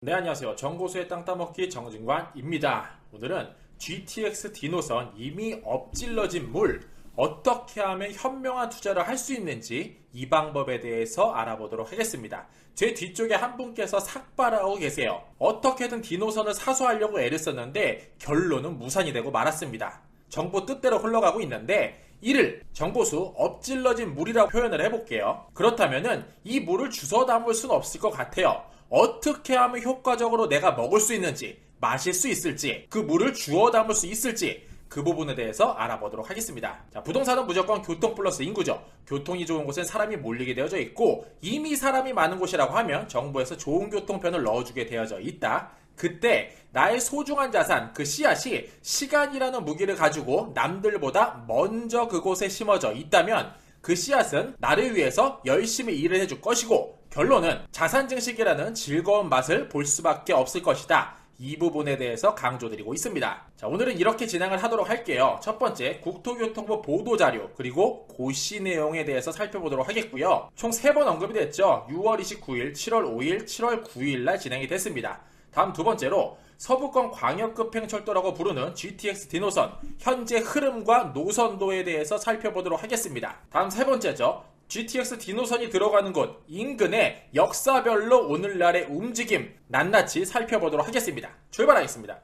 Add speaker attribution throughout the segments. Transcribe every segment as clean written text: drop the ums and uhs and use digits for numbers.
Speaker 1: 네, 안녕하세요. 정보수의 땅 따먹기 정진관입니다. 오늘은 GTX D 노선 이미 엎질러진 물, 어떻게 하면 현명한 투자를 할 수 있는지 이 방법에 대해서 알아보도록 하겠습니다. 제 뒤쪽에 한 분께서 삭발하고 계세요. 어떻게든 D 노선을 사수하려고 애를 썼는데 결론은 무산이 되고 말았습니다. 정부 뜻대로 흘러가고 있는데 이를 정보수 엎질러진 물이라고 표현을 해볼게요. 그렇다면은 이 물을 주워 담을 수는 없을 것 같아요. 어떻게 하면 효과적으로 내가 먹을 수 있는지, 마실 수 있을지, 그 물을 주워 담을 수 있을지 그 부분에 대해서 알아보도록 하겠습니다. 자, 부동산은 무조건 교통 플러스 인구죠. 교통이 좋은 곳은 사람이 몰리게 되어져 있고 이미 사람이 많은 곳이라고 하면 정부에서 좋은 교통편을 넣어주게 되어져 있다. 그때 나의 소중한 자산, 그 씨앗이 시간이라는 무기를 가지고 남들보다 먼저 그곳에 심어져 있다면 그 씨앗은 나를 위해서 열심히 일을 해줄 것이고 결론은 자산 증식이라는 즐거운 맛을 볼 수밖에 없을 것이다. 이 부분에 대해서 강조드리고 있습니다. 자, 오늘은 이렇게 진행을 하도록 할게요. 첫 번째, 국토교통부 보도자료 그리고 고시 내용에 대해서 살펴보도록 하겠고요. 총 3번 언급이 됐죠. 6월 29일, 7월 5일, 7월 9일 날 진행이 됐습니다. 다음 두 번째로 서부권 광역급행철도라고 부르는 GTX D 노선 현재 흐름과 노선도에 대해서 살펴보도록 하겠습니다. 다음 세 번째죠. GTX D 노선이 들어가는 곳 인근의 역사별로 오늘날의 움직임 낱낱이 살펴보도록 하겠습니다. 출발하겠습니다.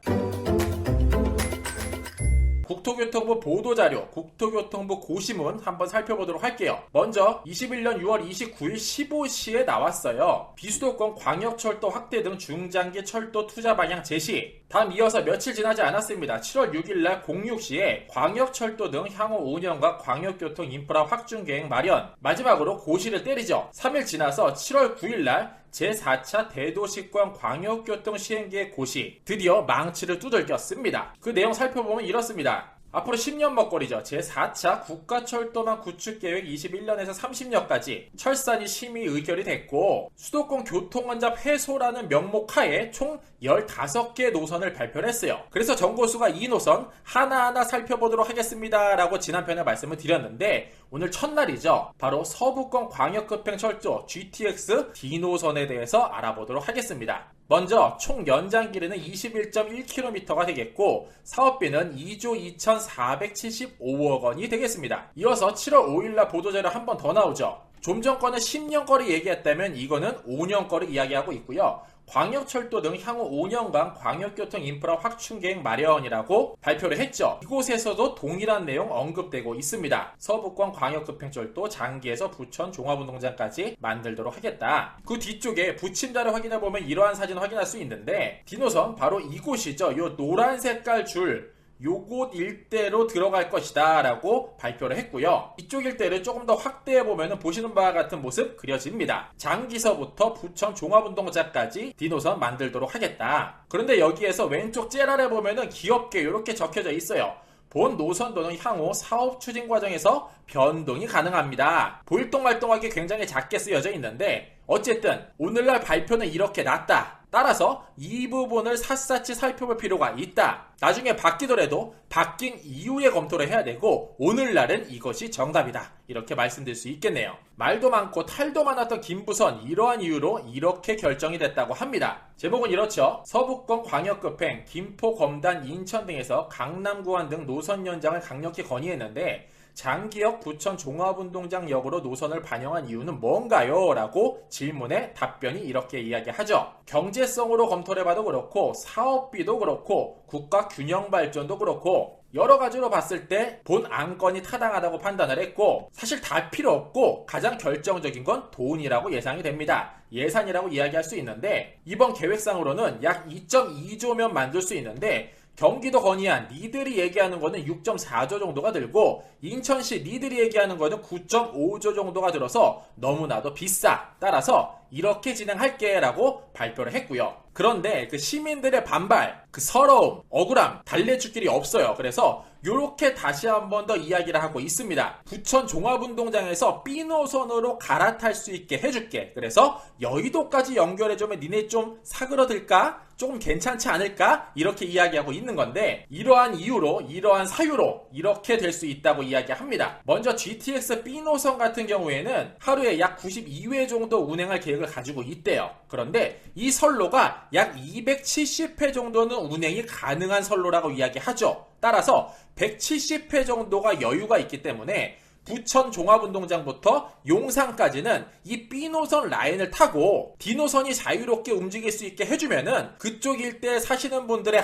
Speaker 1: 국토교통부 보도자료, 국토교통부 고시문 한번 살펴보도록 할게요. 먼저 21년 6월 29일 15시에 나왔어요. 비수도권 광역철도 확대 등 중장기 철도 투자 방향 제시. 다음 이어서 며칠 지나지 않았습니다. 7월 6일날 06시에 광역철도 등 향후 5년간 광역교통 인프라 확충 계획 마련. 마지막으로 고시를 때리죠. 3일 지나서 7월 9일날 제4차 대도시권 광역교통 시행계획 고시 드디어 망치를 두들겼습니다. 그 내용 살펴보면 이렇습니다. 앞으로 10년 먹거리죠. 제4차 국가철도망 구축계획 21년에서 30년까지 철산이 심의 의결이 됐고 수도권 교통원잡 해소라는 명목하에 총 15개 노선을 발표를 했어요. 그래서 정보수가 이 노선 하나하나 살펴보도록 하겠습니다 라고 지난편에 말씀을 드렸는데 오늘 첫날이죠. 바로 서부권 광역급행철도 GTX D 노선에 대해서 알아보도록 하겠습니다. 먼저 총 연장 길이는 21.1km가 되겠고 사업비는 2조 2,475억 원이 되겠습니다. 이어서 7월 5일날 보도자료 한 번 더 나오죠. 좀 전 거는 10년 거리 얘기했다면 이거는 5년 거리 이야기하고 있고요. 광역철도 등 향후 5년간 광역교통 인프라 확충 계획 마련이라고 발표를 했죠. 이곳에서도 동일한 내용 언급되고 있습니다. 서부권 광역급행철도 장기에서 부천 종합운동장까지 만들도록 하겠다. 그 뒤쪽에 부침자를 확인해보면 이러한 사진 확인할 수 있는데 D노선 바로 이곳이죠. 이 노란 색깔 줄 요곳 일대로 들어갈 것이다 라고 발표를 했고요. 이쪽 일대를 조금 더 확대해보면 보시는 바와 같은 모습 그려집니다. 장기서부터 부천 종합운동장까지 D노선 만들도록 하겠다. 그런데 여기에서 왼쪽 째라를 보면 귀엽게 이렇게 적혀져 있어요. 본 노선도는 향후 사업 추진 과정에서 변동이 가능합니다. 볼똥말똥하게 굉장히 작게 쓰여져 있는데 어쨌든 오늘날 발표는 이렇게 났다. 따라서 이 부분을 샅샅이 살펴볼 필요가 있다. 나중에 바뀌더라도 바뀐 이후에 검토를 해야 되고 오늘날은 이것이 정답이다. 이렇게 말씀드릴 수 있겠네요. 말도 많고 탈도 많았던 김부선 이러한 이유로 이렇게 결정이 됐다고 합니다. 제목은 이렇죠. 서부권 광역급행, 김포, 검단, 인천 등에서 강남 구간 등 노선 연장을 강력히 건의했는데 장기역 부천 종합운동장역으로 노선을 반영한 이유는 뭔가요? 라고 질문에 답변이 이렇게 이야기하죠. 경제성으로 검토를 해봐도 그렇고 사업비도 그렇고 국가 균형 발전도 그렇고 여러 가지로 봤을 때 본 안건이 타당하다고 판단을 했고 사실 다 필요 없고 가장 결정적인 건 돈이라고 예상이 됩니다. 예산이라고 이야기할 수 있는데 이번 계획상으로는 약 2.2조면 만들 수 있는데 경기도 건의안 니들이 얘기하는 거는 6.4조 정도가 들고 인천시 니들이 얘기하는 거는 9.5조 정도가 들어서 너무나도 비싸. 따라서 이렇게 진행할게 라고 발표를 했고요. 그런데 그 시민들의 반발, 그 서러움, 억울함 달래줄 길이 없어요. 그래서 요렇게 다시 한 번 더 이야기를 하고 있습니다. 부천 종합운동장에서 B노선으로 갈아탈 수 있게 해줄게. 그래서 여의도까지 연결해주면 니네 좀 사그러들까? 조금 괜찮지 않을까? 이렇게 이야기하고 있는 건데 이러한 이유로 이러한 사유로 이렇게 될 수 있다고 이야기합니다. 먼저 GTX B노선 같은 경우에는 하루에 약 92회 정도 운행할 계획 계획을 가지고 있대요. 그런데 이 선로가 약 270회 정도는 운행이 가능한 선로라고 이야기하죠. 따라서 170회 정도가 여유가 있기 때문에 부천 종합운동장부터 용산까지는 이 B노선 라인을 타고 D노선이 자유롭게 움직일 수 있게 해주면은 그쪽 일대에 사시는 분들의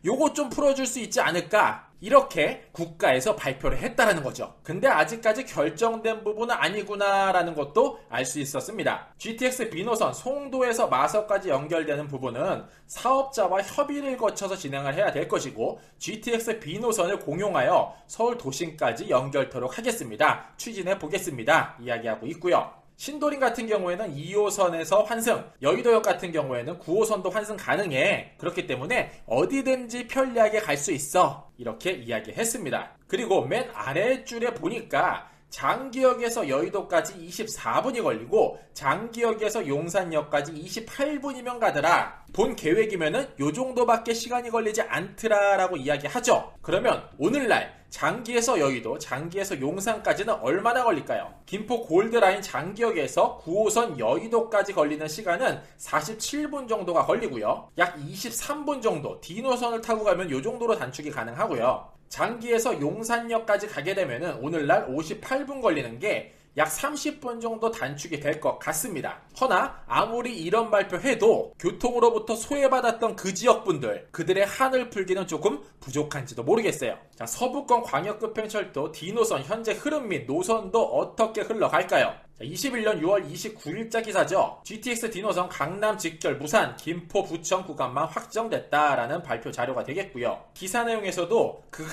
Speaker 1: 요거 좀 풀어줄 수 있지 않을까, 이렇게 국가에서 발표를 했다라는 거죠. 근데 아직까지 결정된 부분은 아니구나라는 것도 알 수 있었습니다. GTX B노선 송도에서 마석까지 연결되는 부분은 사업자와 협의를 거쳐서 진행을 해야 될 것이고, GTX B노선을 공용하여 서울 도심까지 연결토록 하겠습니다. 추진해 보겠습니다. 이야기하고 있고요. 신도림 같은 경우에는 2호선에서 환승, 여의도역 같은 경우에는 9호선도 환승 가능해. 그렇기 때문에 어디든지 편리하게 갈 수 있어. 이렇게 이야기했습니다. 그리고 맨 아래줄에 보니까 장기역에서 여의도까지 24분이 걸리고 장기역에서 용산역까지 28분이면 가더라. 본 계획이면은 요 정도밖에 시간이 걸리지 않더라라고 이야기하죠. 그러면 오늘날 장기에서 여의도, 장기에서 용산까지는 얼마나 걸릴까요? 김포 골드라인 장기역에서 9호선 여의도까지 걸리는 시간은 47분 정도가 걸리고요. 약 23분 정도 D노선을 타고 가면 요 정도로 단축이 가능하고요. 장기에서 용산역까지 가게 되면은 오늘날 58분 걸리는 게 약 30분 정도 단축이 될 것 같습니다. 허나 아무리 이런 발표해도 교통으로부터 소외받았던 그 지역분들, 그들의 한을 풀기는 조금 부족한지도 모르겠어요. 자, 서부권 광역급행철도 D노선 현재 흐름 및 노선도 어떻게 흘러갈까요? 21년 6월 29일자 기사죠. GTX D노선 강남 직결 무산, 김포, 부천 구간만 확정됐다라는 발표 자료가 되겠고요. 기사 내용에서도 그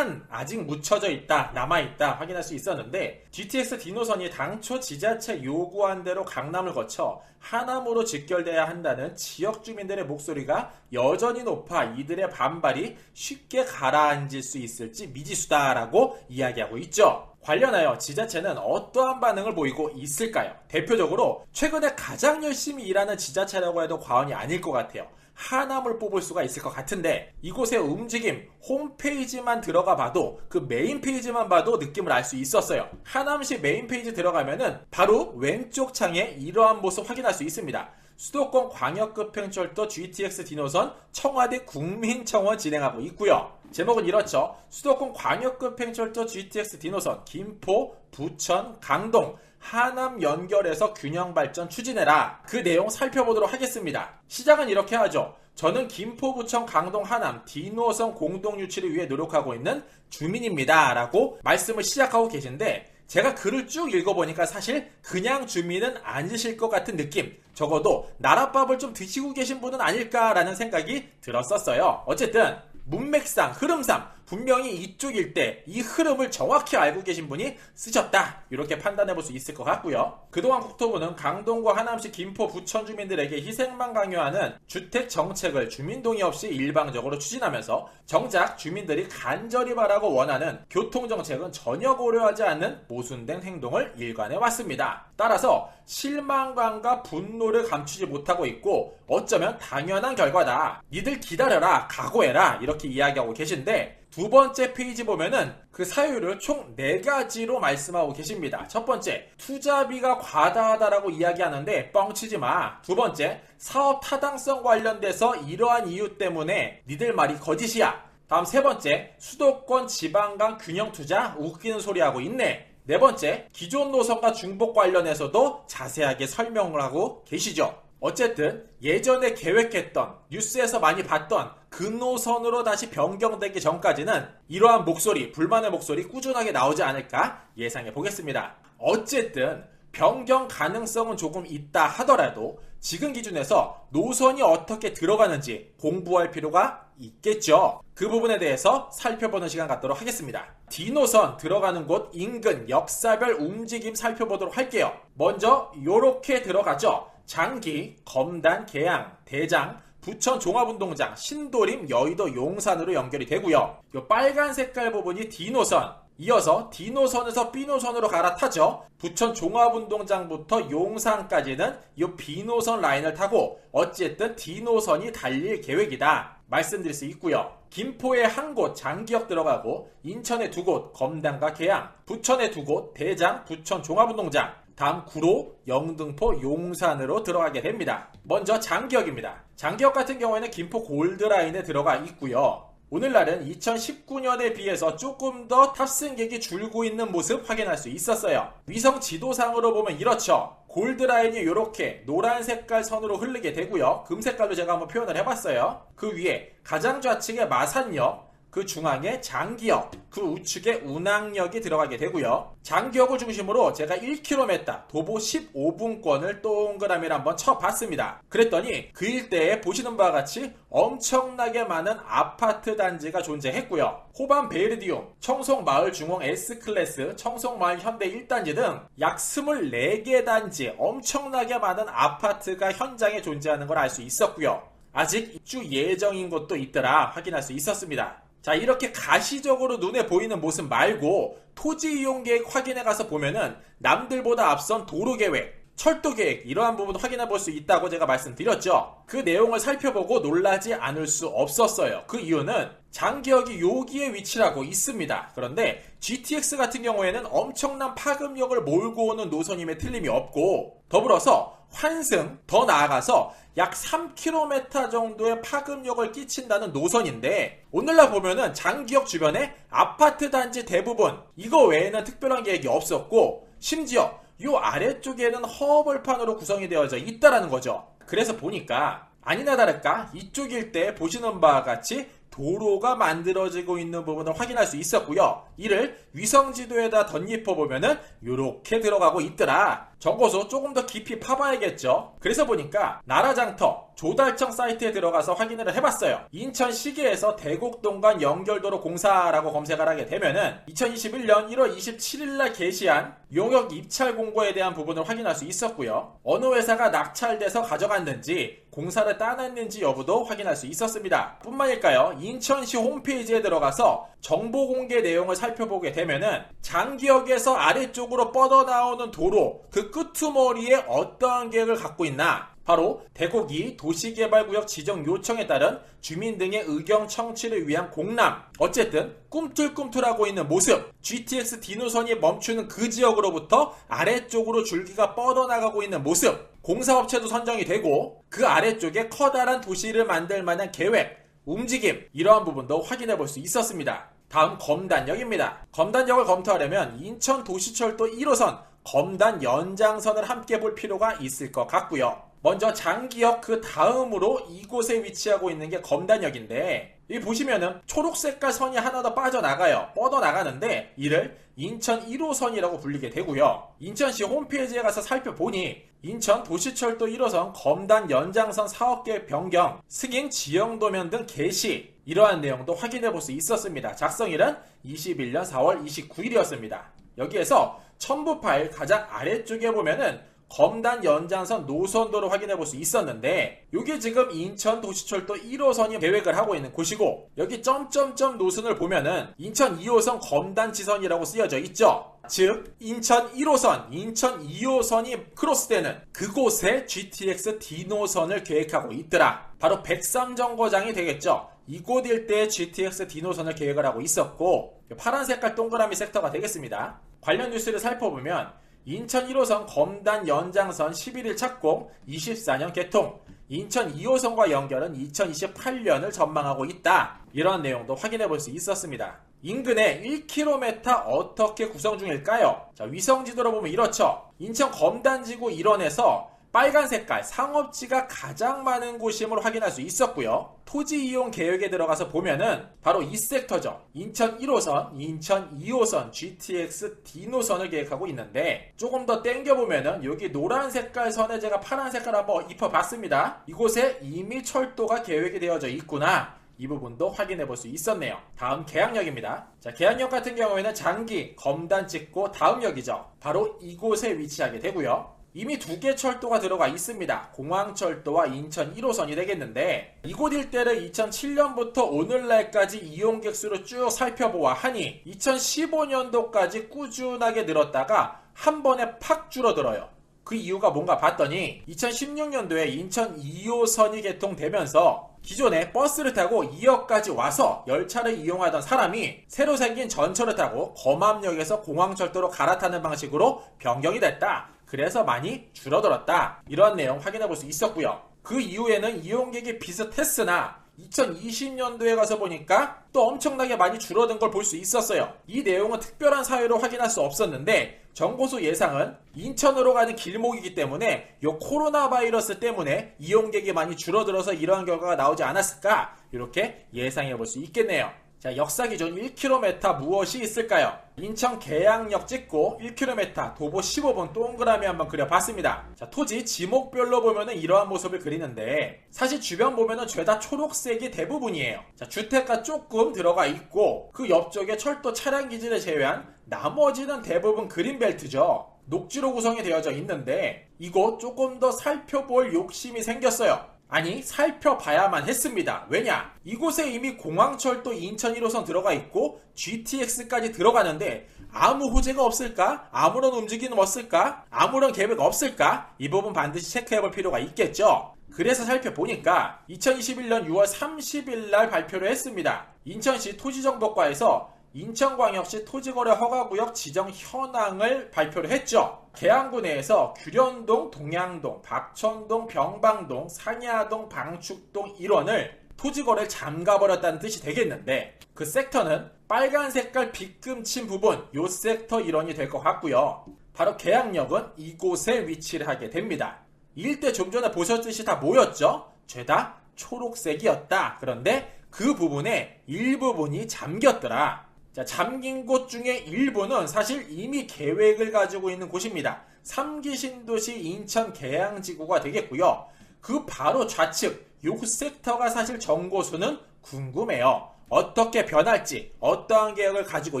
Speaker 1: 아직 묻혀져 있다, 남아있다 확인할 수 있었는데, GTX D노선이 당초 지자체 요구한 대로 강남을 거쳐 하남으로 직결돼야 한다는 지역 주민들의 목소리가 여전히 높아 이들의 반발이 쉽게 가라앉을 수 있을지 미지수다라고 이야기하고 있죠. 관련하여 지자체는 어떠한 반응을 보이고 있을까요? 대표적으로 최근에 가장 열심히 일하는 지자체라고 해도 과언이 아닐 것 같아요. 하남을 뽑을 수가 있을 것 같은데, 이곳의 움직임, 홈페이지만 들어가 봐도, 그 메인 페이지만 봐도 느낌을 알 수 있었어요. 하남시 메인 페이지 들어가면은 바로 왼쪽 창에 이러한 모습 확인할 수 있습니다. 수도권 광역급행철도 GTX D노선 청와대 국민청원 진행하고 있고요. 제목은 이렇죠. 수도권 광역급행철도 GTX D노선 김포, 부천, 강동, 하남 연결해서 균형 발전 추진해라. 그 내용 살펴보도록 하겠습니다. 시작은 이렇게 하죠. 저는 김포, 부천, 강동, 하남 D노선 공동 유치를 위해 노력하고 있는 주민입니다. 라고 말씀을 시작하고 계신데, 제가 글을 쭉 읽어보니까 사실 그냥 주민은 아니실 것 같은 느낌, 적어도 나랏밥을 좀 드시고 계신 분은 아닐까라는 생각이 들었었어요. 어쨌든 문맥상, 흐름상 분명히 이쪽 일대 이 흐름을 정확히 알고 계신 분이 쓰셨다, 이렇게 판단해볼 수 있을 것 같고요. 그동안 국토부는 강동과 하남시, 김포, 부천 주민들에게 희생만 강요하는 주택 정책을 주민동의 없이 일방적으로 추진하면서 정작 주민들이 간절히 바라고 원하는 교통정책은 전혀 고려하지 않는 모순된 행동을 일관해왔습니다. 따라서 실망감과 분노를 감추지 못하고 있고, 어쩌면 당연한 결과다, 니들 기다려라, 각오해라, 이렇게 이야기하고 계신데, 두 번째 페이지 보면은 그 사유를 총 4가지로 말씀하고 계십니다. 첫 번째, 투자비가 과다하다라고 이야기하는데 뻥치지 마. 두 번째, 사업 타당성 관련돼서 이러한 이유 때문에 니들 말이 거짓이야. 다음 세 번째, 수도권 지방간 균형 투자 웃기는 소리 하고 있네. 네 번째, 기존 노선과 중복 관련해서도 자세하게 설명을 하고 계시죠. 어쨌든 예전에 계획했던, 뉴스에서 많이 봤던 그 노선으로 다시 변경되기 전까지는 이러한 목소리, 불만의 목소리 꾸준하게 나오지 않을까 예상해 보겠습니다. 어쨌든 변경 가능성은 조금 있다 하더라도 지금 기준에서 노선이 어떻게 들어가는지 공부할 필요가 있겠죠. 그 부분에 대해서 살펴보는 시간 갖도록 하겠습니다. D노선 들어가는 곳 인근 역사별 움직임 살펴보도록 할게요. 먼저 요렇게 들어가죠. 장기, 검단, 계양, 대장, 부천 종합운동장, 신도림, 여의도, 용산으로 연결이 되고요. 요 빨간 색깔 부분이 D노선, 이어서 D노선에서 B노선으로 갈아타죠. 부천 종합운동장부터 용산까지는 이 B노선 라인을 타고 어쨌든 D노선이 달릴 계획이다 말씀드릴 수 있고요. 김포에 한 곳 장기역 들어가고, 인천에 2곳 검단과 계양, 부천에 2곳 대장, 부천 종합운동장, 다음 구로, 영등포, 용산으로 들어가게 됩니다. 먼저 장기역입니다. 장기역 같은 경우에는 김포 골드라인에 들어가 있고요. 오늘날은 2019년에 비해서 조금 더 탑승객이 줄고 있는 모습 확인할 수 있었어요. 위성 지도상으로 보면 이렇죠. 골드라인이 이렇게 노란 색깔 선으로 흐르게 되고요. 금색깔로 제가 한번 표현을 해봤어요. 그 위에 가장 좌측에 마산역, 그 중앙에 장기역, 그 우측에 운항역이 들어가게 되고요. 장기역을 중심으로 제가 1km 도보 15분권을 동그라미를 한번 쳐봤습니다. 그랬더니 그 일대에 보시는 바와 같이 엄청나게 많은 아파트 단지가 존재했고요. 호반 베르디움, 청송마을 중흥 S클래스, 청송마을 현대 1단지 등 약 24개 단지 엄청나게 많은 아파트가 현장에 존재하는 걸 알 수 있었고요. 아직 입주 예정인 곳도 있더라 확인할 수 있었습니다. 자, 이렇게 가시적으로 눈에 보이는 모습 말고 토지 이용 계획 확인해 가서 보면은 남들보다 앞선 도로 계획, 철도 계획 이러한 부분 확인해 볼 수 있다고 제가 말씀드렸죠. 그 내용을 살펴보고 놀라지 않을 수 없었어요. 그 이유는 장기역이 여기에 위치하고 있습니다. 그런데 GTX 같은 경우에는 엄청난 파급력을 몰고 오는 노선임에 틀림이 없고, 더불어서 환승, 더 나아가서 약 3km 정도의 파급력을 끼친다는 노선인데, 오늘날 보면은 장기역 주변에 아파트 단지 대부분 이거 외에는 특별한 계획이 없었고, 심지어 요 아래쪽에는 허벌판으로 구성이 되어져 있다라는 거죠. 그래서 보니까 아니나 다를까 이쪽 일대에 보시는 바와 같이 도로가 만들어지고 있는 부분을 확인할 수 있었고요. 이를 위성지도에다 덧입어보면은 요렇게 들어가고 있더라. 적어서 조금 더 깊이 파봐야겠죠. 그래서 보니까 나라장터 조달청 사이트에 들어가서 확인을 해봤어요. 인천 시계에서 대곡동 간 연결도로 공사라고 검색을 하게 되면은 2021년 1월 27일날 게시한 용역 입찰 공고에 대한 부분을 확인할 수 있었고요. 어느 회사가 낙찰돼서 가져갔는지 공사를 따냈는지 여부도 확인할 수 있었습니다. 뿐만일까요? 인천시 홈페이지에 들어가서 정보 공개 내용을 살펴보게 되면은 장기역에서 아래쪽으로 뻗어나오는 도로 그 끄트머리에 어떠한 계획을 갖고 있나, 바로 대곡이 도시개발구역 지정 요청에 따른 주민 등의 의견 청취를 위한 공람, 어쨌든 꿈틀꿈틀하고 있는 모습, GTX 디노선이 멈추는 그 지역으로부터 아래쪽으로 줄기가 뻗어나가고 있는 모습, 공사업체도 선정이 되고 그 아래쪽에 커다란 도시를 만들 만한 계획, 움직임, 이러한 부분도 확인해 볼 수 있었습니다. 다음 검단역입니다. 검단역을 검토하려면 인천 도시철도 1호선 검단 연장선을 함께 볼 필요가 있을 것 같고요. 먼저 장기역 그 다음으로 이곳에 위치하고 있는 게 검단역인데, 여기 보시면은 초록색깔 선이 하나 더 빠져나가요. 뻗어나가는데 이를 인천 1호선이라고 불리게 되고요. 인천시 홈페이지에 가서 살펴보니 인천 도시철도 1호선 검단 연장선 사업계획 변경, 승인 지형도면 등 게시, 이러한 내용도 확인해 볼 수 있었습니다. 작성일은 21년 4월 29일이었습니다. 여기에서 첨부 파일 가장 아래쪽에 보면은 검단 연장선 노선도를 확인해 볼 수 있었는데, 이게 지금 인천 도시철도 1호선이 계획을 하고 있는 곳이고, 여기 점점점 노선을 보면은 인천 2호선 검단 지선이라고 쓰여져 있죠. 즉 인천 1호선, 인천 2호선이 크로스되는 그곳에 GTX 디노선을 계획하고 있더라. 바로 백삼정거장이 되겠죠. 이곳 일대에 GTX 디노선을 계획을 하고 있었고, 파란 색깔 동그라미 섹터가 되겠습니다. 관련 뉴스를 살펴보면 인천 1호선 검단 연장선 11일 착공, 24년 개통, 인천 2호선과 연결은 2028년을 전망하고 있다. 이런 내용도 확인해 볼 수 있었습니다. 인근에 1km 어떻게 구성 중일까요? 자, 위성지도로 보면 이렇죠. 인천 검단지구 일원에서 빨간 색깔 상업지가 가장 많은 곳임을 확인할 수 있었고요. 토지 이용 계획에 들어가서 보면은 바로 이 섹터죠. 인천 1호선, 인천 2호선 GTX 디노선을 계획하고 있는데, 조금 더 땡겨보면은 여기 노란 색깔 선에 제가 파란 색깔 한번 입혀봤습니다. 이곳에 이미 철도가 계획이 되어져 있구나. 이 부분도 확인해 볼 수 있었네요. 다음 계양역입니다. 자, 계양역 같은 경우에는 장기, 검단 찍고 다음 역이죠. 바로 이곳에 위치하게 되고요. 이미 두 개 철도가 들어가 있습니다. 공항철도와 인천 1호선이 되겠는데, 이곳 일대를 2007년부터 오늘날까지 이용객 수로 쭉 살펴보아 하니 2015년도까지 꾸준하게 늘었다가 한 번에 팍 줄어들어요. 그 이유가 뭔가 봤더니 2016년도에 인천 2호선이 개통되면서 기존에 버스를 타고 2역까지 와서 열차를 이용하던 사람이 새로 생긴 전철을 타고 검암역에서 공항철도로 갈아타는 방식으로 변경이 됐다. 그래서 많이 줄어들었다. 이런 내용 확인해 볼 수 있었고요. 그 이후에는 이용객이 비슷했으나 2020년도에 가서 보니까 또 엄청나게 많이 줄어든 걸 볼 수 있었어요. 이 내용은 특별한 사유로 확인할 수 없었는데 정보수 예상은 인천으로 가는 길목이기 때문에 이 코로나 바이러스 때문에 이용객이 많이 줄어들어서 이러한 결과가 나오지 않았을까, 이렇게 예상해 볼 수 있겠네요. 자, 역사 기준 1km 무엇이 있을까요? 인천 계양역 찍고 1km 도보 15분 동그라미 한번 그려봤습니다. 자, 토지 지목별로 보면은 이러한 모습을 그리는데 사실 주변 보면은 죄다 초록색이 대부분이에요. 자, 주택가 조금 들어가 있고 그 옆쪽에 철도 차량 기지를 제외한 나머지는 대부분 그린벨트죠. 녹지로 구성이 되어져 있는데 이곳 조금 더 살펴볼 욕심이 생겼어요. 아니, 살펴봐야만 했습니다. 왜냐? 이곳에 이미 공항철도 인천 1호선 들어가 있고 GTX까지 들어가는데 아무 호재가 없을까? 아무런 움직임은 없을까? 아무런 계획 없을까? 이 부분 반드시 체크해볼 필요가 있겠죠. 그래서 살펴보니까 2021년 6월 30일 날 발표를 했습니다. 인천시 토지정보과에서 인천광역시 토지거래 허가구역 지정 현황을 발표를 했죠. 계양구 내에서 규련동, 동양동, 박천동, 병방동, 상야동, 방축동 일원을 토지거래를 잠가버렸다는 뜻이 되겠는데 그 섹터는 빨간 색깔 빗금 친 부분, 요 섹터 일원이 될 것 같고요. 바로 계양역은 이곳에 위치를 하게 됩니다. 이 일대 좀 전에 보셨듯이 다 뭐였죠? 죄다 초록색이었다. 그런데 그 부분에 일부분이 잠겼더라. 자, 잠긴 곳 중에 일부는 사실 이미 계획을 가지고 있는 곳입니다. 3기 신도시 인천 계양지구가 되겠고요. 그 바로 좌측 요 섹터가 사실 정고수는 궁금해요. 어떻게 변할지, 어떠한 계획을 가지고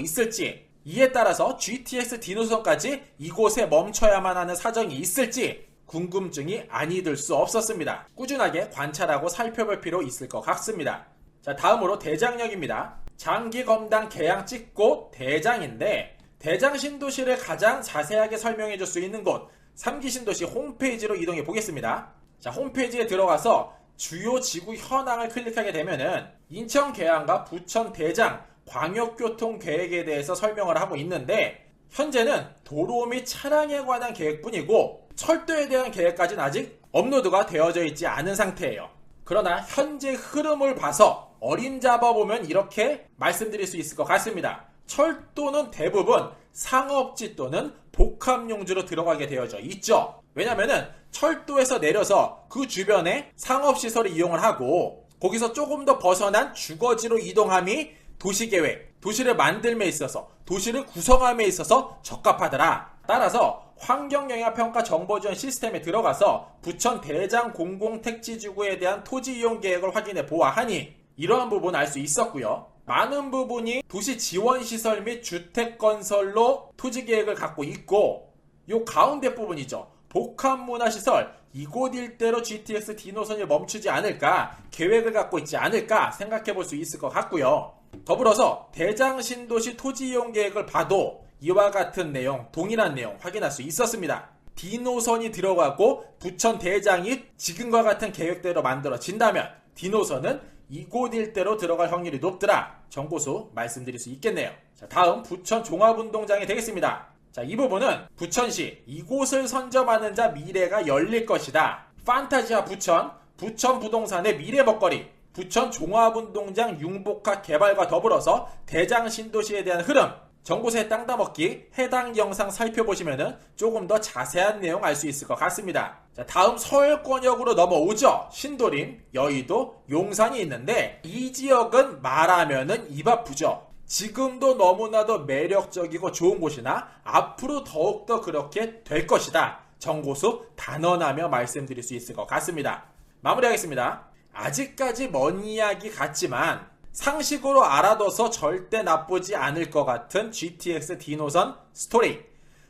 Speaker 1: 있을지, 이에 따라서 GTX 디노선까지 이곳에 멈춰야만 하는 사정이 있을지 궁금증이 아니 들 수 없었습니다. 꾸준하게 관찰하고 살펴볼 필요 있을 것 같습니다. 자, 다음으로 대장역입니다. 장기 검단 계양 찍고 대장인데 대장 신도시를 가장 자세하게 설명해 줄 수 있는 곳 3기 신도시 홈페이지로 이동해 보겠습니다. 자, 홈페이지에 들어가서 주요 지구 현황을 클릭하게 되면은 인천 계양과 부천 대장 광역교통 계획에 대해서 설명을 하고 있는데 현재는 도로 및 차량에 관한 계획뿐이고 철도에 대한 계획까지는 아직 업로드가 되어져 있지 않은 상태예요. 그러나 현재 흐름을 봐서 어림잡아보면 이렇게 말씀드릴 수 있을 것 같습니다. 철도는 대부분 상업지 또는 복합용지로 들어가게 되어져 있죠. 왜냐면은 철도에서 내려서 그 주변에 상업시설을 이용을 하고 거기서 조금 더 벗어난 주거지로 이동함이 도시계획, 도시를 만들m에 있어서, 도시를 구성함에 있어서 적합하더라. 따라서 환경영향평가 정보지원 시스템에 들어가서 부천 대장 공공택지지구에 대한 토지 이용 계획을 확인해 보아하니 이러한 부분 알 수 있었고요. 많은 부분이 도시 지원시설 및 주택건설로 토지 계획을 갖고 있고 요 가운데 부분이죠. 복합문화시설, 이곳 일대로 GTX 디노선이 멈추지 않을까, 계획을 갖고 있지 않을까 생각해 볼 수 있을 것 같고요. 더불어서 대장 신도시 토지 이용 계획을 봐도 이와 같은 내용, 동일한 내용 확인할 수 있었습니다. 디노선이 들어가고 부천 대장이 지금과 같은 계획대로 만들어진다면 디노선은 이곳 일대로 들어갈 확률이 높더라. 정보수 말씀드릴 수 있겠네요. 자, 다음 부천 종합운동장이 되겠습니다. 자, 이 부분은 부천시 이곳을 선점하는 자 미래가 열릴 것이다. 판타지아 부천, 부천 부동산의 미래 먹거리, 부천 종합운동장 융복합 개발과 더불어서 대장 신도시에 대한 흐름, 정보세 땅 따먹기 해당 영상 살펴보시면은 조금 더 자세한 내용 알 수 있을 것 같습니다. 자, 다음 서울권역으로 넘어오죠. 신도림, 여의도, 용산이 있는데 이 지역은 말하면은 입 아프죠. 지금도 너무나도 매력적이고 좋은 곳이나 앞으로 더욱더 그렇게 될 것이다. 정고수 단언하며 말씀드릴 수 있을 것 같습니다. 마무리하겠습니다. 아직까지 먼 이야기 같지만 상식으로 알아둬서 절대 나쁘지 않을 것 같은 GTX 디노선 스토리.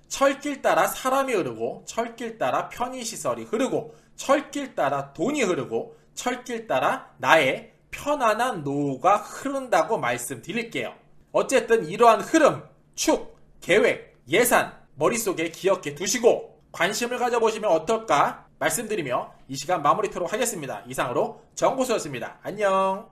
Speaker 1: 철길 따라 사람이 흐르고, 철길 따라 편의시설이 흐르고, 철길 따라 돈이 흐르고, 철길 따라 나의 편안한 노후가 흐른다고 말씀드릴게요. 어쨌든 이러한 흐름, 축, 계획, 예산 머릿속에 기억해 두시고 관심을 가져보시면 어떨까? 말씀드리며 이 시간 마무리토록 하겠습니다. 이상으로 정보수였습니다. 안녕.